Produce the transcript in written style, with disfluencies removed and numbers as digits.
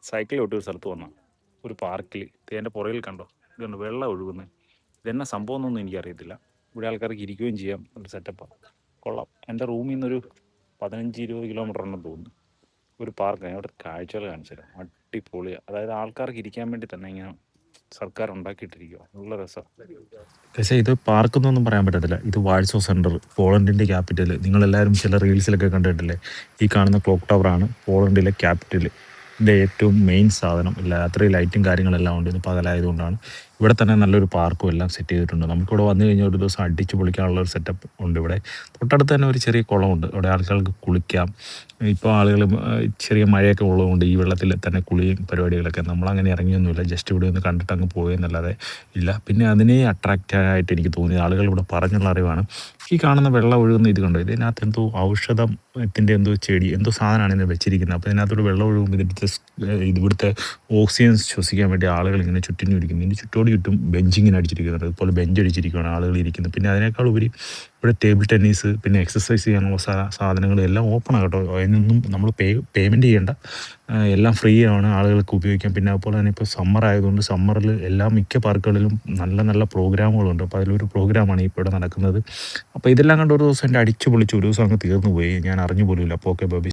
Cycle ഓട്ടി ഒരു സ്ഥലത്ത് വന്ന ഒരു പാർക്കിൽ എൻ്റെ പുറകിൽ കണ്ടോ ഇതുണ്ട് വെള്ളം ഒഴുകുന്നത്. ഇതെന്നാ സംഭവം എന്നൊന്നും എനിക്കറിയത്തില്ല. ഇവിടെ ആൾക്കാർക്ക് ഇരിക്കുകയും ചെയ്യാം, ഒരു സെറ്റപ്പാണ്. കൊള്ളാം. എൻ്റെ റൂമിൽ നിന്നൊരു 15-20 കിലോമീറ്റർ ഉണ്ടെന്ന് തോന്നുന്നു. ഒരു പാർക്കാണ്. അവിടെ കാഴ്ചകൾ കാണിച്ചു തരാം. അടിപൊളിയാണ്. അതായത് ആൾക്കാർക്ക് ഇരിക്കാൻ വേണ്ടി തന്നെ ഇങ്ങനെ സർക്കാർ ഉണ്ടാക്കിയിട്ടിരിക്കുക. നല്ല രസമാണ്. പക്ഷേ ഇത് പാർക്കെന്നൊന്നും പറയാൻ പറ്റത്തില്ല. ഇത് വാഴ്സോ സെൻറ്റർ, പോളണ്ടിൻ്റെ ക്യാപിറ്റൽ. നിങ്ങളെല്ലാവരും ചില റീൽസിലൊക്കെ കണ്ടിട്ടില്ലേ? ഈ കാണുന്ന ക്ലോക്ക് ടവറാണ് പോളണ്ടിലെ ക്യാപിറ്റൽ. ഇതിൻ്റെ ഏറ്റവും മെയിൻ സാധനം. രാത്രി ലൈറ്റും കാര്യങ്ങളെല്ലാം ഉണ്ട്. ഇത് പകലായതുകൊണ്ടാണ്. ഇവിടെ തന്നെ നല്ലൊരു പാർക്കും എല്ലാം സെറ്റ് ചെയ്തിട്ടുണ്ട്. നമുക്കിവിടെ വന്നു കഴിഞ്ഞാൽ ഒരു ദിവസം അടിച്ച് പൊളിക്കാനുള്ള ഒരു സെറ്റപ്പ് ഉണ്ട് ഇവിടെ. തൊട്ടടുത്ത് തന്നെ ഒരു ചെറിയ കുളമുണ്ട്. അവിടെ ആൾക്കാർക്ക് കുളിക്കാം. ഇപ്പോൾ ആളുകൾ ചെറിയ മഴയൊക്കെ ഉള്ളതുകൊണ്ട് ഈ വെള്ളത്തിൽ തന്നെ കുളിയും പരിപാടികളൊക്കെ. നമ്മളങ്ങനെ ഇറങ്ങിയൊന്നുമില്ല. ജസ്റ്റ് ഇവിടെ ഒന്ന് കണ്ടിട്ട് അങ്ങ് പോയെന്നല്ലാതെ ഇല്ല. പിന്നെ അതിനെ അട്രാക്റ്റായിട്ട് എനിക്ക് തോന്നിയത് ആളുകൾ ഇവിടെ പറഞ്ഞുള്ള അറിവാണ്. ഈ കാണുന്ന വെള്ളം ഒഴുകുന്ന ഇത് കണ്ടോ, ഇതിനകത്ത് എന്തോ ഔഷധത്തിൻ്റെ എന്തോ ചെടി എന്തോ സാധനമാണ് ഇതിനെ വെച്ചിരിക്കുന്നത്. അപ്പോൾ ഇതിനകത്തോട് വെള്ളം ഒഴുകുമ്പോൾ ഇവിടുത്തെ ഓക്സിജൻ ശ്വസിക്കാൻ വേണ്ടി ആളുകൾ ഇങ്ങനെ ചുറ്റിനും ഇരിക്കുന്നു. ഇതിന് ചുറ്റും ബെഞ്ചിങ്ങനെ അടിച്ചിരിക്കുന്നുണ്ട്. അതുപോലെ ബെഞ്ച് അടിച്ചിരിക്കുകയാണ് ആളുകൾ ഇരിക്കുന്നത്. പിന്നെ അതിനേക്കാൾ ഉപരി ഇവിടെ ടേബിൾ ടെന്നീസ്, പിന്നെ എക്സസൈസ് ചെയ്യാനുള്ള സാധനങ്ങൾ എല്ലാം ഓപ്പണാണ് കേട്ടോ. അതിനൊന്നും നമ്മൾ പേയ്മെൻറ്റ് ചെയ്യേണ്ട. എല്ലാം ഫ്രീ ആണ്, ആളുകൾക്ക് ഉപയോഗിക്കാം. പിന്നെ അതുപോലെ തന്നെ ഇപ്പോൾ സമ്മർ ആയതുകൊണ്ട് സമ്മറിൽ മിക്ക പാർക്കുകളിലും നല്ല നല്ല പ്രോഗ്രാമുകളുണ്ട്. അപ്പോൾ അതിലൊരു പ്രോഗ്രാമാണ് ഇപ്പോൾ ഇവിടെ നടക്കുന്നത്. അപ്പോൾ ഇതെല്ലാം കണ്ട് ഒരു ദിവസം എൻ്റെ അടിച്ചു പൊളിച്ച് ഒരു ദിവസം അങ്ങ് തീർന്നു പോയി. ഞാൻ അറിഞ്ഞു പോലുമില്ല. അപ്പോൾ ഓക്കെ ബൈ.